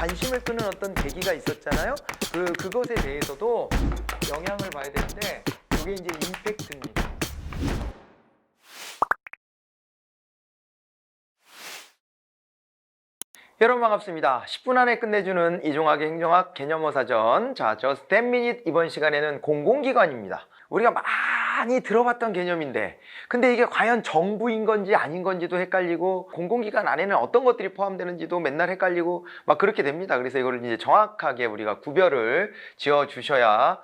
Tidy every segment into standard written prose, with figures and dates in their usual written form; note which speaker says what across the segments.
Speaker 1: 관심을 끄는 어떤 계기가 있었잖아요. 그것에 대해서도 영향을 봐야 되는데 이게 이제 임팩트입니다. 여러분 반갑습니다. 10분 안에 끝내주는 이종학의 행정학 개념어 사전. 자, Just 10 minute 이번 시간에는 공공기관입니다. 우리가 많이 들어봤던 개념인데 근데 이게 과연 정부인 건지 아닌 건지도 헷갈리고 공공기관 안에는 어떤 것들이 포함되는지도 맨날 헷갈리고 막 그렇게 됩니다. 그래서 이거를 이제 정확하게 우리가 구별을 지어 주셔야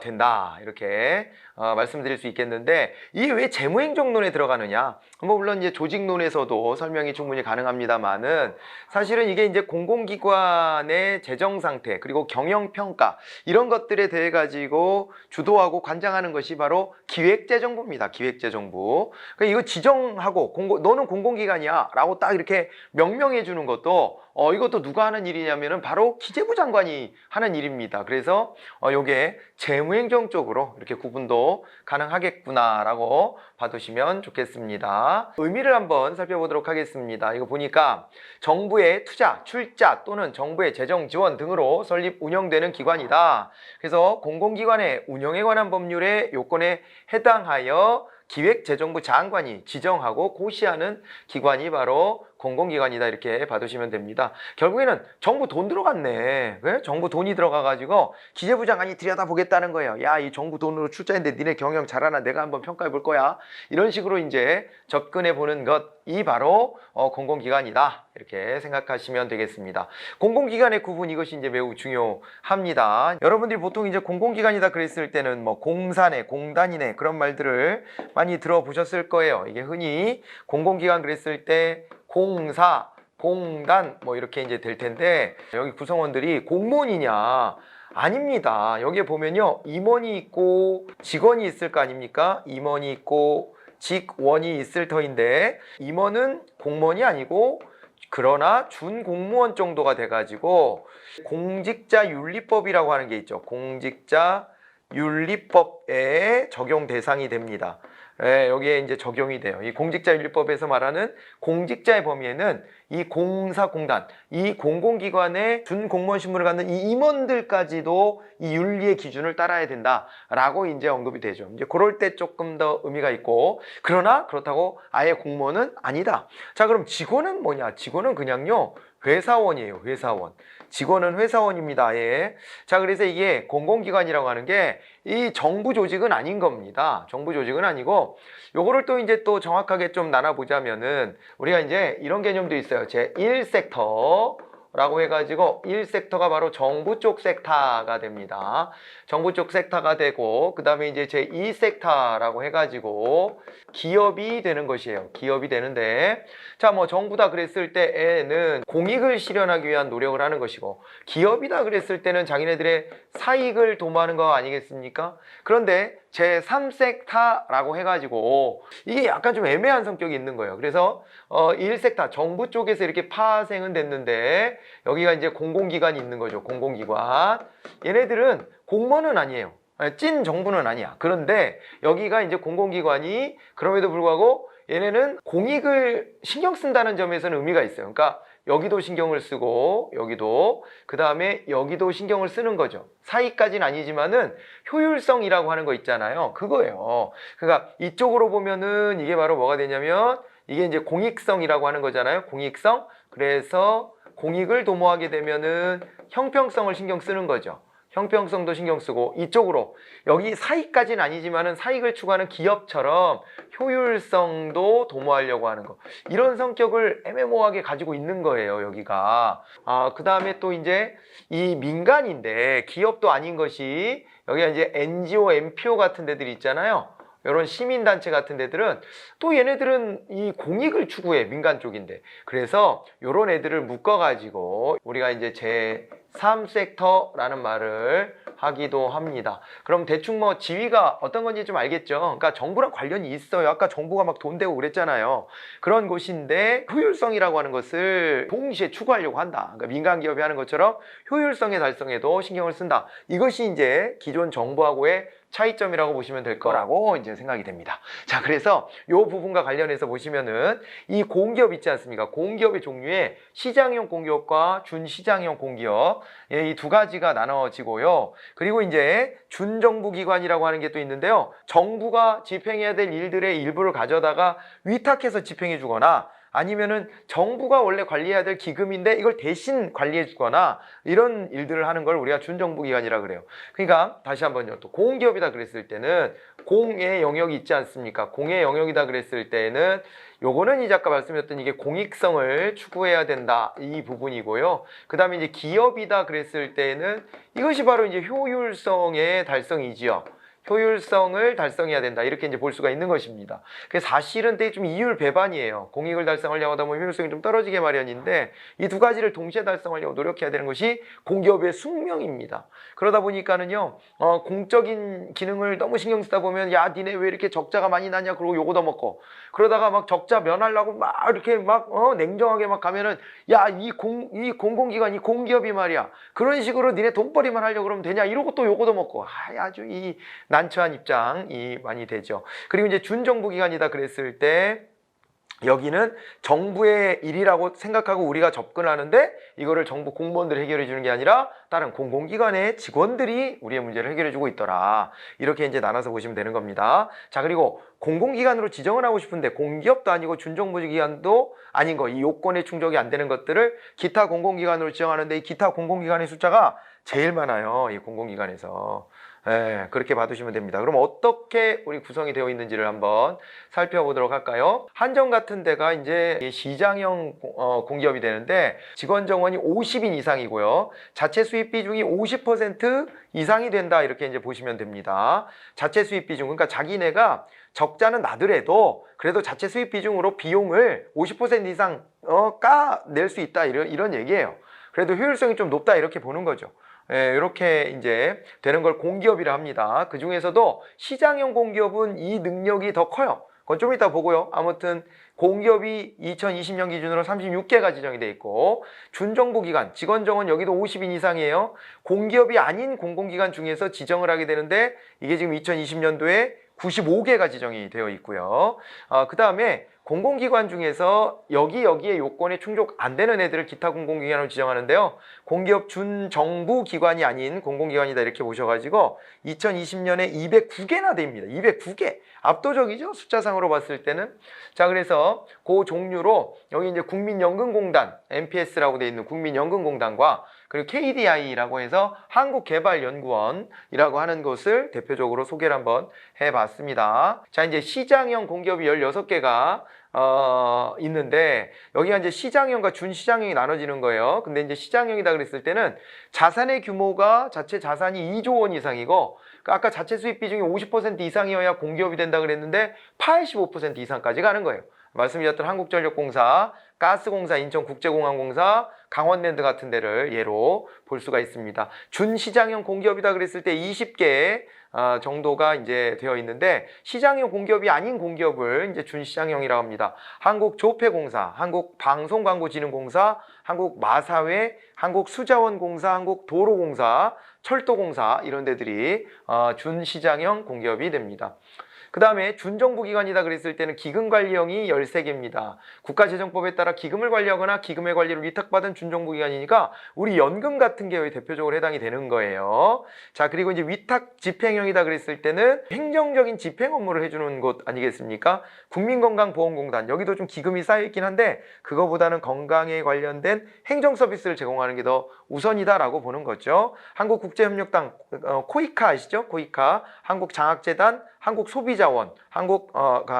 Speaker 1: 된다 이렇게 말씀드릴 수 있겠는데 이게 왜 재무행정론에 들어가느냐, 뭐 물론 이제 조직론에서도 설명이 충분히 가능합니다만은 사실은 이게 이제 공공기관의 재정 상태 그리고 경영평가 이런 것들에 대해 가지고 주도하고 관장하는 것이 바로 기획재정부입니다. 기획재정부. 그러니까 이거 지정하고 너는 공공기관이야 라고 딱 이렇게 명명해 주는 것도 이것도 누가 하는 일이냐면은 바로 기재부 장관이 하는 일입니다. 그래서 요게 재무행정 쪽으로 이렇게 구분도 가능하겠구나라고 봐두시면 좋겠습니다. 의미를 한번 살펴보도록 하겠습니다. 이거 보니까 정부의 투자, 출자 또는 정부의 재정 지원 등으로 설립 운영되는 기관이다. 그래서 공공기관의 운영에 관한 법률의 요건에 해당하여 기획재정부 장관이 지정하고 고시하는 기관이 바로 공공기관이다 이렇게 봐두시면 됩니다. 결국에는 정부 돈 들어갔네. 왜? 정부 돈이 들어가가지고 기재부 장관이 들여다보겠다는 거예요. 야, 이 정부 돈으로 출자했는데 니네 경영 잘하나 내가 한번 평가해 볼 거야. 이런 식으로 이제 접근해 보는 것이 바로 공공기관이다 이렇게 생각하시면 되겠습니다. 공공기관의 구분 이것이 이제 매우 중요합니다. 여러분들이 보통 이제 공공기관이다 그랬을 때는 뭐 공사네, 공단이네 그런 말들을 많이 들어보셨을 거예요. 이게 흔히 공공기관 그랬을 때 공사, 공단 뭐 이렇게 이제 될 텐데 여기 구성원들이 공무원이냐? 아닙니다. 여기에 보면요 임원이 있고 직원이 있을 거 아닙니까? 임원이 있고 직원이 있을 터인데 임원은 공무원이 아니고 그러나 준공무원 정도가 돼가지고 공직자윤리법이라고 하는 게 있죠. 공직자윤리법에 적용 대상이 됩니다. 예, 여기에 이제 적용이 돼요. 이 공직자윤리법에서 말하는 공직자의 범위에는 이 공사, 공단, 이 공공기관의 준공무원 신분을 갖는 이 임원들까지도 이 윤리의 기준을 따라야 된다라고 이제 언급이 되죠. 이제 그럴 때 조금 더 의미가 있고, 그러나 그렇다고 아예 공무원은 아니다. 자, 그럼 직원은 뭐냐? 직원은 그냥요 회사원이에요. 회사원. 직원은 회사원입니다. 아예. 자, 그래서 이게 공공기관이라고 하는 게 이 정부 조직은 아닌 겁니다. 정부 조직은 아니고 요거를 또 이제 또 정확하게 좀 나눠보자면은 우리가 이제 이런 개념도 있어요. 제 1섹터 라고 해가지고 1섹터가 바로 정부 쪽 섹터가 됩니다. 정부 쪽 섹터가 되고 그 다음에 이제 제 2섹터라고 해가지고 기업이 되는 것이에요. 기업이 되는데 자, 뭐 정부다 그랬을 때에는 공익을 실현하기 위한 노력을 하는 것이고 기업이다 그랬을 때는 자기네들의 사익을 도모하는 거 아니겠습니까? 그런데 제 3섹터라고 해가지고 이게 약간 좀 애매한 성격이 있는 거예요. 그래서 1섹터 정부 쪽에서 이렇게 파생은 됐는데 여기가 이제 공공기관이 있는 거죠. 공공기관. 얘네들은 공무원은 아니에요. 찐 정부는 아니야. 그런데 여기가 이제 공공기관이 그럼에도 불구하고 얘네는 공익을 신경 쓴다는 점에서는 의미가 있어요. 그러니까 여기도 신경을 쓰고 여기도 그 다음에 여기도 신경을 쓰는 거죠. 사이까지는 아니지만은 효율성이라고 하는 거 있잖아요. 그거예요. 그러니까 이쪽으로 보면은 이게 바로 뭐가 되냐면 이게 이제 공익성이라고 하는 거잖아요. 공익성. 그래서 공익을 도모하게 되면은 형평성을 신경 쓰는 거죠. 형평성도 신경 쓰고 이쪽으로 여기 사익까지는 아니지만은 사익을 추구하는 기업처럼 효율성도 도모하려고 하는 거, 이런 성격을 애매모호하게 가지고 있는 거예요. 여기가 그 다음에 또 이제 이 민간인데 기업도 아닌 것이 여기가 이제 NGO, NPO 같은 데들 있잖아요. 이런 시민단체 같은 데들은 또 얘네들은 이 공익을 추구해. 민간 쪽인데. 그래서 이런 애들을 묶어가지고 우리가 이제 제 3섹터라는 말을 하기도 합니다. 그럼 대충 뭐 지위가 어떤 건지 좀 알겠죠? 그러니까 정부랑 관련이 있어요. 아까 정부가 막 돈 대고 그랬잖아요. 그런 곳인데 효율성이라고 하는 것을 동시에 추구하려고 한다. 그러니까 민간 기업이 하는 것처럼 효율성의 달성에도 신경을 쓴다. 이것이 이제 기존 정부하고의 차이점이라고 보시면 될 거라고 이제 생각이 됩니다. 자, 그래서 이 부분과 관련해서 보시면은 이 공기업 있지 않습니까? 공기업의 종류에 시장형 공기업과 준시장형 공기업, 이 두 가지가 나눠지고요. 그리고 이제 준정부기관이라고 하는 게 또 있는데요. 정부가 집행해야 될 일들의 일부를 가져다가 위탁해서 집행해 주거나 아니면은 정부가 원래 관리해야 될 기금인데 이걸 대신 관리해 주거나 이런 일들을 하는 걸 우리가 준정부기관이라 그래요. 그러니까 다시 한번요. 또 공기업이다 그랬을 때는 공의 영역이 있지 않습니까? 공의 영역이다 그랬을 때는 요거는 이제 아까 말씀드렸던 이게 공익성을 추구해야 된다 이 부분이고요. 그 다음에 이제 기업이다 그랬을 때는 이것이 바로 이제 효율성의 달성이지요. 효율성을 달성해야 된다 이렇게 이제 볼 수가 있는 것입니다. 그래서 사실은 되게 좀 이율 배반이에요. 공익을 달성하려고 하다 보면 효율성이 좀 떨어지게 마련인데 이 두 가지를 동시에 달성하려고 노력해야 되는 것이 공기업의 숙명입니다. 그러다 보니까는요 공적인 기능을 너무 신경 쓰다 보면 야 니네 왜 이렇게 적자가 많이 나냐 그러고 요거 더 먹고 그러다가 막 적자 면하려고 막 이렇게 막 냉정하게 막 가면은 야 이 공공기관 이 공기업이 말이야 그런 식으로 니네 돈벌이만 하려고 그러면 되냐 이러고 또 요거 더 먹고 아주 이 난처한 입장이 많이 되죠. 그리고 이제 준정부기관이다 그랬을 때 여기는 정부의 일이라고 생각하고 우리가 접근하는데 이거를 정부 공무원들이 해결해 주는 게 아니라 다른 공공기관의 직원들이 우리의 문제를 해결해 주고 있더라. 이렇게 이제 나눠서 보시면 되는 겁니다. 자, 그리고 공공기관으로 지정을 하고 싶은데 공기업도 아니고 준정부기관도 아닌 거, 이 요건에 충족이 안 되는 것들을 기타 공공기관으로 지정하는데 이 기타 공공기관의 숫자가 제일 많아요. 이 공공기관에서. 예, 그렇게 봐두시면 됩니다. 그럼 어떻게 우리 구성이 되어 있는지를 한번 살펴보도록 할까요? 한정 같은 데가 이제 시장형 공기업이 되는데 직원 정원이 50인 이상이고요. 자체 수입 비중이 50% 이상이 된다 이렇게 이제 보시면 됩니다. 자체 수입 비중 그러니까 자기네가 적자는 나더라도 그래도 자체 수입 비중으로 비용을 50% 이상 까낼 수 있다 이런 얘기예요. 그래도 효율성이 좀 높다 이렇게 보는 거죠. 예, 이렇게 이제 되는 걸 공기업이라 합니다. 그 중에서도 시장형 공기업은 이 능력이 더 커요. 그건 좀 이따 보고요. 아무튼 공기업이 2020년 기준으로 36개가 지정이 돼 있고 준정부기관, 직원 정원 여기도 50인 이상이에요. 공기업이 아닌 공공기관 중에서 지정을 하게 되는데 이게 지금 2020년도에 95개가 지정이 되어 있고요. 그 다음에 공공기관 중에서 여기에 요건에 충족 안 되는 애들을 기타 공공기관으로 지정하는데요. 공기업 준정부기관이 아닌 공공기관이다 이렇게 보셔가지고 2020년에 209개나 됩니다. 209개. 압도적이죠? 숫자상으로 봤을 때는. 자, 그래서 그 종류로 여기 이제 국민연금공단, NPS라고 되어 있는 국민연금공단과 그리고 KDI라고 해서 한국개발연구원이라고 하는 것을 대표적으로 소개를 한번 해봤습니다. 자, 이제 시장형 공기업이 16개가 있는데 여기가 이제 시장형과 준시장형이 나눠지는 거예요. 근데 이제 시장형이다 그랬을 때는 자산의 규모가 자체 자산이 2조 원 이상이고 아까 자체 수입 비중이 50% 이상이어야 공기업이 된다 그랬는데 85% 이상까지 가는 거예요. 말씀드렸던 한국전력공사, 가스공사, 인천국제공항공사, 강원랜드 같은 데를 예로 볼 수가 있습니다. 준시장형 공기업이다 그랬을 때 20개 정도가 이제 되어 있는데 시장형 공기업이 아닌 공기업을 이제 준시장형이라고 합니다. 한국조폐공사, 한국방송광고진흥공사, 한국마사회, 한국수자원공사, 한국도로공사, 철도공사 이런 데들이 준시장형 공기업이 됩니다. 그 다음에 준정부기관이다 그랬을 때는 기금관리형이 13개입니다. 국가재정법에 따라 기금을 관리하거나 기금의 관리를 위탁받은 준정부기관이니까 우리 연금 같은 게 대표적으로 해당이 되는 거예요. 자, 그리고 이제 위탁 집행형이다 그랬을 때는 행정적인 집행 업무를 해주는 곳 아니겠습니까? 국민건강보험공단 여기도 좀 기금이 쌓여있긴 한데 그거보다는 건강에 관련된 행정 서비스를 제공하는 게 더 우선이다라고 보는 거죠. 한국국제협력당 코이카 아시죠? 코이카, 한국장학재단, 한국소비자원,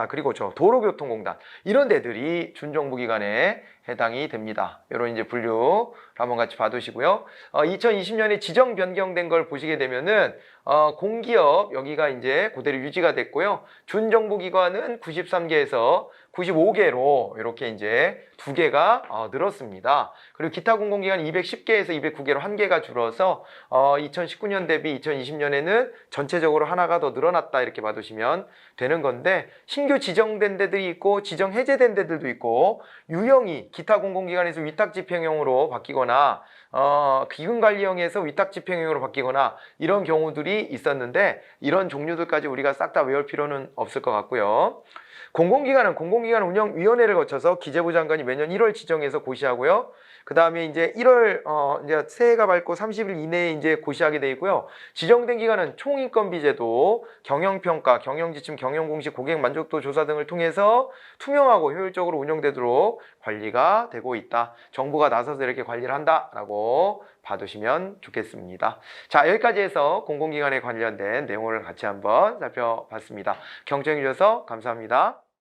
Speaker 1: 그리고 도로교통공단 이런 데들이 준정부기관에 해당이 됩니다. 이런 이제 분류를 한번 같이 봐두시고요. 2020년에 지정 변경된 걸 보시게 되면은 공기업 여기가 이제 그대로 유지가 됐고요. 준정부기관은 93개에서 95개로 이렇게 이제 2개가 늘었습니다. 그리고 기타 공공기관은 210개에서 209개로 1개가 줄어서 2019년 대비 2020년에는 전체적으로 하나가 더 늘어났다 이렇게 봐두시면 되는 건데, 신규 지정된 데들이 있고 지정 해제된 데들도 있고 유형이 기타 공공기관에서 위탁집행형으로 바뀌거나 기금관리형에서 위탁집행형으로 바뀌거나 이런 경우들이 있었는데, 이런 종류들까지 우리가 싹 다 외울 필요는 없을 것 같고요. 공공기관은 공공기관 운영위원회를 거쳐서 기재부 장관이 매년 1월 지정해서 고시하고요. 그 다음에 이제 1월 이제 새해가 밝고 30일 이내에 이제 고시하게 돼 있고요. 지정된 기관은 총인건비제도, 경영평가, 경영지침, 경영공시, 고객 만족도 조사 등을 통해서 투명하고 효율적으로 운영되도록 관리가 되고 있다. 정부가 나서서 이렇게 관리를 한다라고 봐두시면 좋겠습니다. 자, 여기까지 해서 공공기관에 관련된 내용을 같이 한번 살펴봤습니다. 경청해 주셔서 감사합니다.